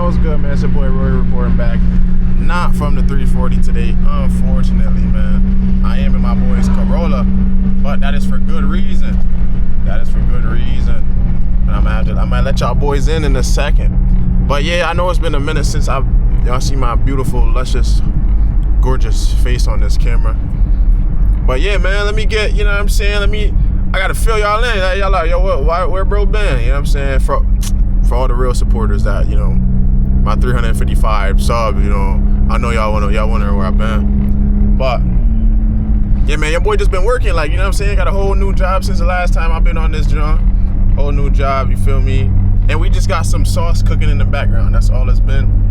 what's good, man? It's your boy Roy reporting back. Not from the 340 today, unfortunately, man. I am in my boy's Corolla, but that is for good reason. That is for good reason. And I might let y'all boys in a second. But yeah, I know it's been a minute since y'all see my beautiful, luscious, gorgeous face on this camera. But yeah, man, let me get, you know what I'm saying? I gotta fill y'all in. Y'all like, yo, where bro been? You know what I'm saying? For all the real supporters that, you know, my 355 sub, you know, I know y'all wonder where I've been. But yeah, man, your boy just been working, like, you know what I'm saying? Got a whole new job since the last time I've been on this joint. Whole new job, you feel me? And we just got some sauce cooking in the background. That's all it's been.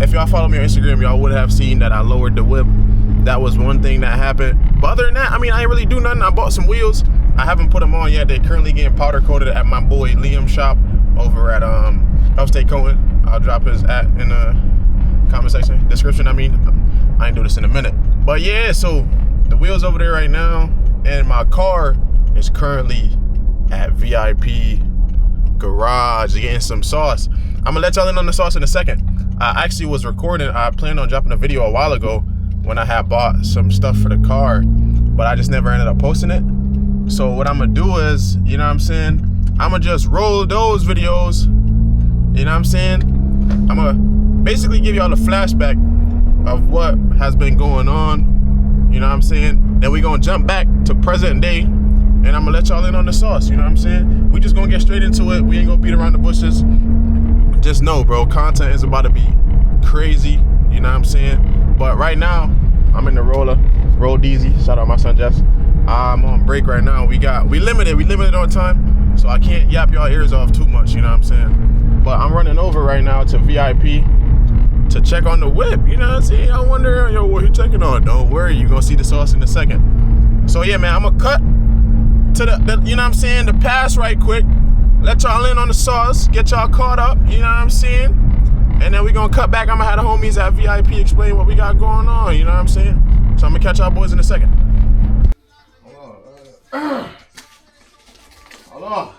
If y'all follow me on Instagram, y'all would have seen that I lowered the whip. That was one thing that happened. But other than that, I mean, I ain't really do nothing. I bought some wheels. I haven't put them on yet. They're currently getting powder coated at my boy Liam's shop over at Upstate Coating. I'll drop his at in the comment section, description. I mean, I ain't do this in a minute. But yeah, so the wheels over there right now, and my car is currently at VIP Garage getting some sauce. I'm gonna let y'all in on the sauce in a second. I actually was recording. I planned on dropping a video a while ago when I had bought some stuff for the car, but I just never ended up posting it. So what I'm gonna do is, you know what I'm saying, I'm gonna just roll those videos, you know what I'm saying? I'm gonna basically give y'all a flashback of what has been going on, you know what I'm saying? Then we gonna jump back to present day, and I'm gonna let y'all in on the sauce, you know what I'm saying? We just gonna get straight into it. We ain't gonna beat around the bushes. Just know, bro, content is about to be crazy, you know what I'm saying? But right now, I'm in the roll DZ. Shout out my son Jess. I'm on break right now. We limited on time, so I can't yap y'all ears off too much, you know what I'm saying? But I'm running over right now to VIP to check on the whip, you know what I'm saying? I wonder, yo, what you checking on? Don't worry, you're gonna see the sauce in a second. So yeah, man, I'm gonna cut to the you know what I'm saying, the pass right quick. Let y'all in on the sauce, get y'all caught up, you know what I'm saying? And then we gonna cut back. I'm gonna have the homies at VIP explain what we got going on, you know what I'm saying? So I'm gonna catch y'all boys in a second. Hold on.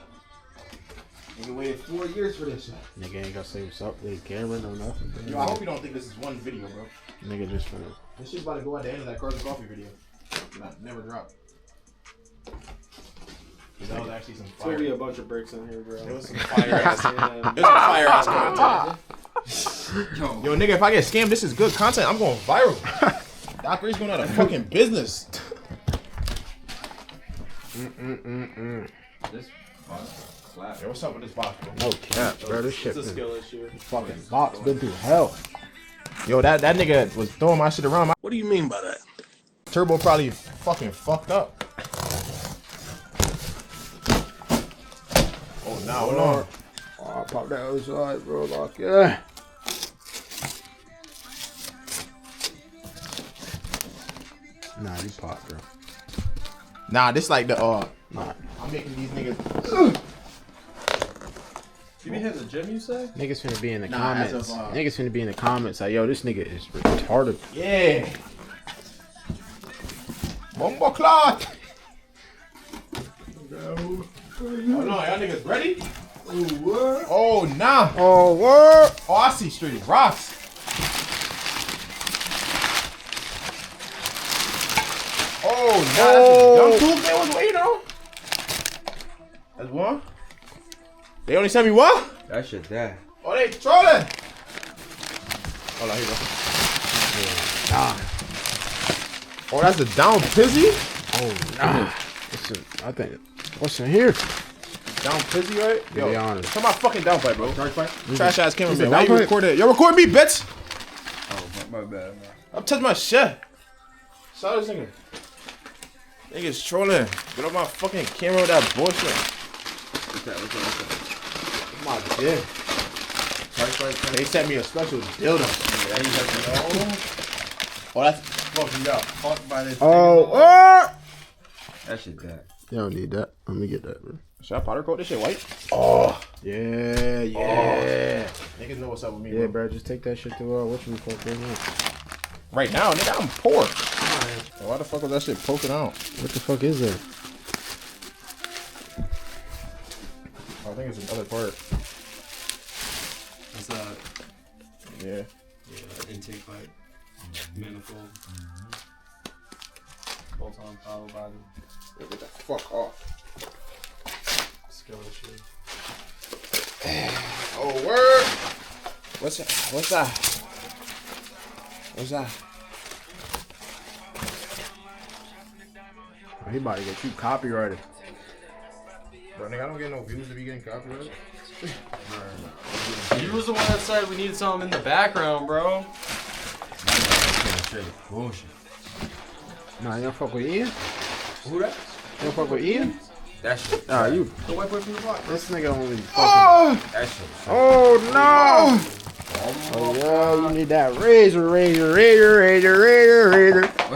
Nigga waited 4 years for this shit. Nigga ain't gotta say what's up with the camera, no nothing. Yo, I hope you don't think this is one video, bro. Nigga just finna. This shit's about to go at the end of that Cars and Coffee video. That never dropped. That was actually some fire. There'll be a bunch of bricks in here, bro. It was some fire ass. It was some fire ass content. Yo, nigga, if I get scammed, this is good content. I'm going viral. Doc Ray's going out of fucking business. This box clap. Yo, what's up with this box, bro? No cap, bro. This shit It's a skill issue. fucking box been through hell. Yo, that nigga was throwing my shit around. What do you mean by that? Turbo probably fucking fucked up. Oh, now hold on. Oh, pop that other side, bro. Lock yeah. Nah, you pop, bro. Nah, this like the Nah. I'm making these niggas. You be hitting the gym, you say? Niggas finna be in the Nah, as comments. of, Niggas finna be in the comments like, yo, this nigga is retarded. Yeah. Bomba clock. Oh no, y'all niggas ready? Oh nah. Oh, what? Oh, I see straight rocks. Oh nah, that's a dumb tooth they was waiting on. That's one. They only sent me one? That shit that. Oh, they trolling. Hold on, here you go. Nah. Oh, that's a down pizzy? Oh, nah. I think, what's in here? Down pizzy, right? To be honest. Come on, fucking down pipe, bro. Trash ass cameraman. said Why you down pipe? recording it? Yo, record me, bitch. Oh, my bad, man. I'm touching my shit. Shout out this nigga. Niggas trolling. Get off my fucking camera with that bullshit. What's that? My dick. They sent me a special dildo. Oh, that's fucking up. Fuck by this. Oh, what? That shit that. You don't need that. Let me get that, bro. Should I powder coat this shit white? Oh, yeah, yeah. Niggas know what's up with me, Yeah, bro. bro, just take that shit to what you call it. Right now, nigga, I'm poor. Why the fuck was that shit poking out? What the fuck is that? I think it's another part. What's that? Yeah. Yeah, intake pipe, manifold, bolt-on throttle body, Get the fuck off. skillet shoe. Oh, word. What's that? What's that? What's that? He about to get you copyrighted. Bro, nigga, I don't get no views to be getting copyrighted. You was the one that said we needed something in the background, bro. Bullshit. Nah, you don't fuck with Ian? Who that? You don't fuck with Ian? That shit. Nah, you. The white boy from the block, bro. This nigga only fucking. Oh! That shit. Oh no! Oh yeah, you need that razor. What's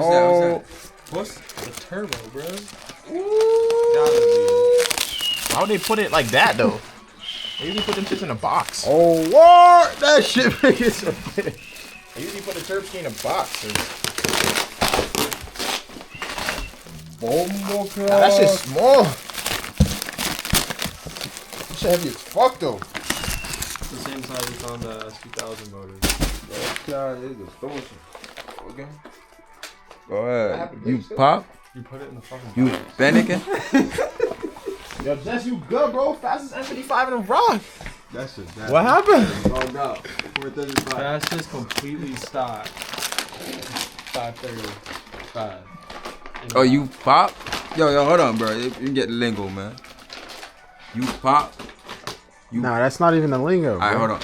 that? What's that? The turbo, bro. Why would they put it like that, though? They usually put them shits in a box. Oh what? That shit making so big. They usually put the turb ski in a box. Bombo Nah, that shit's small. That shit heavy as fuck, though. It's the same size we found the S2000 motors. Okay. Go ahead. You Still? pop? You put it in the fucking You box. panicking? Yo, Jess, you good, bro? Fastest M55 in the rock. That shit. What happened? No doubt. 435. Fastest completely stopped. 535. Oh, you pop? Yo, hold on, bro. You can get the lingo, man. You pop? Nah, that's not even the lingo. All right, bro. hold on.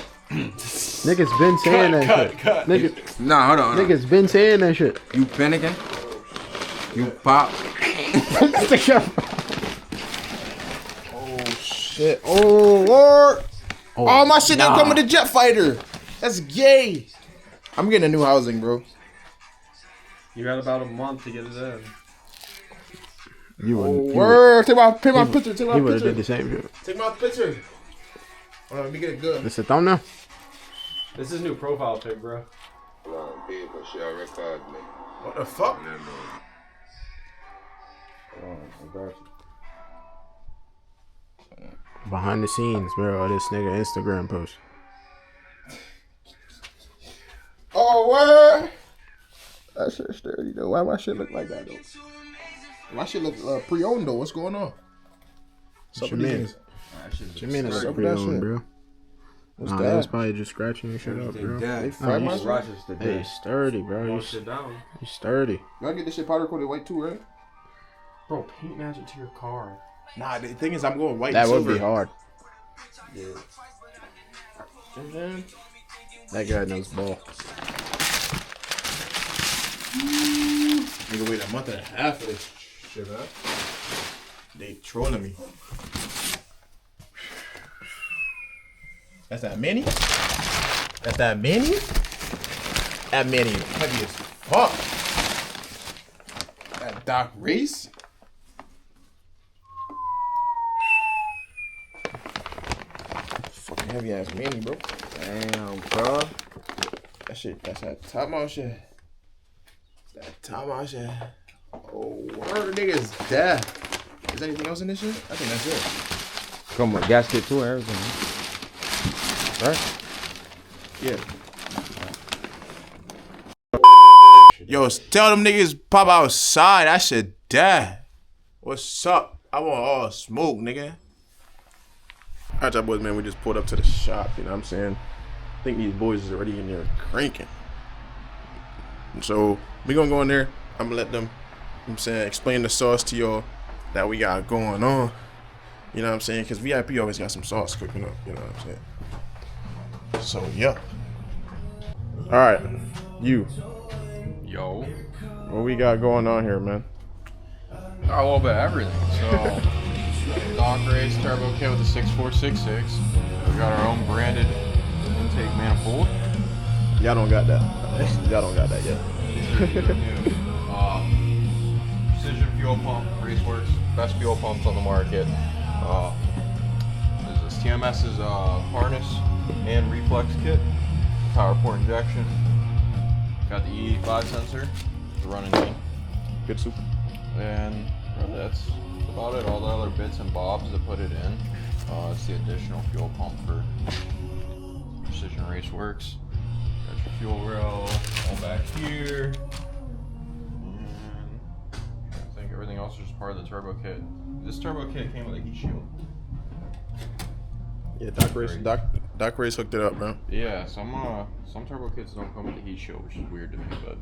Niggas been saying that shit. Niggas, Nah, hold on. niggas been saying that shit. You panicking? You pop? Oh, shit. Oh, Lord. Oh, my shit didn't come with a jet fighter. That's gay. I'm getting a new housing, bro. You got about a month to get it in. You Oh, would. word. Take my picture. Take my He would have picture. did the same shit. Take my picture. Hold on, let me get it good. This a thumbnail? This is new profile pic, bro. What the fuck? Behind the scenes, bro. Of this nigga Instagram post. Oh, word. That shit's sturdy, though. Why my shit look like that, though? My shit look pre-owned, though. What's going on? What you mean? What you mean it's pre-owned, bro? What's Nah, that? that was probably just scratching your shit up, bro. They fried my shit? Hey, you sturdy, bro. You, Wash it down. you sturdy. Y'all get this shit powder coated white, too, right? Bro, paint match it to your car. Nah, the thing is, I'm going white That and would silver. be hard. Yeah. Mm-hmm. That guy knows ball. Nigga, wait a month and a half for this shit, huh? They trolling me. That's that mini? That's that mini? That mini is heavy as fuck. That Doc Race? Fucking heavy ass mini, bro. Damn, bro. That shit, that's that top mount shit. That top mount shit. Oh, word, niggas dead. Is there anything else in this shit? I think that's it. Come on, gasket too and everything. Right? Yeah. Yo, tell them niggas pop outside. That shit dead. What's up? I want all smoke, nigga. Alright, y'all boys, man. We just pulled up to the shop. You know what I'm saying? I think these boys is already in there cranking. And so we gonna go in there. I'm gonna let them, you know what I'm saying, explain the sauce to y'all that we got going on. You know what I'm saying? Because VIP always got some sauce cooking up. You know what I'm saying? So, yeah. Alright. You. Yo, What we got going on here, man? got a little bit of everything. So, Doc Race Turbo Kit with the 6466. We got our own branded intake manifold. Y'all don't got that. Y'all don't got that yet. Precision fuel pump, Raceworks, best fuel pumps on the market. This is TMS's harness and reflex kit, power port injection. Got the E85 sensor, the running knee. Good soup. And that's about it. All the other bits and bobs that put it in. It's the additional fuel pump for Precision Raceworks. fuel rail all back here. And I think everything else is just part of the turbo kit. This turbo kit came with a heat shield. Yeah, Doc Race hooked it up, bro. Yeah, some turbo kits don't come with the heat shield, which is weird to me, but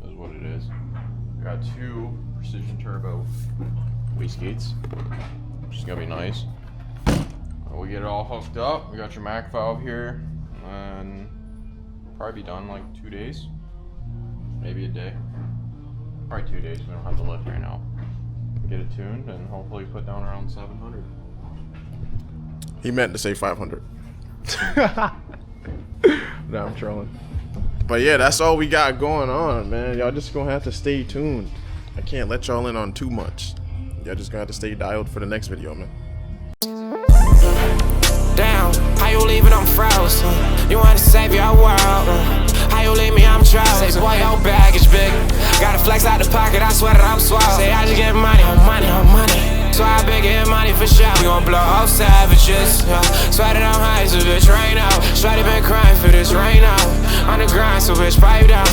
that's what it is. I got 2 precision turbo wastegates, which is gonna be nice. We get it all hooked up. We got your Mac valve here, and probably be done in like 2 days, maybe a day. Probably 2 days. We don't have the lift right now. Get it tuned and hopefully put down around 700. He meant to say 500. No, I'm trolling. But yeah, that's all we got going on, man. Y'all just gonna have to stay tuned. I can't let y'all in on too much. Y'all just gonna have to stay dialed for the next video, man. Damn, how you leaving? I'm frozen. You want to save your world? How you leave me? I'm troubled. Say, boy, your baggage big. Gotta flex out the pocket. I swear that I'm swell. Say, I just get money on money on money. So I been getting money for sure. We gon' blow off savages. Swear that I'm high as a bitch right now. Shawty been crying for this right now. On the grind, so bitch, pipe down.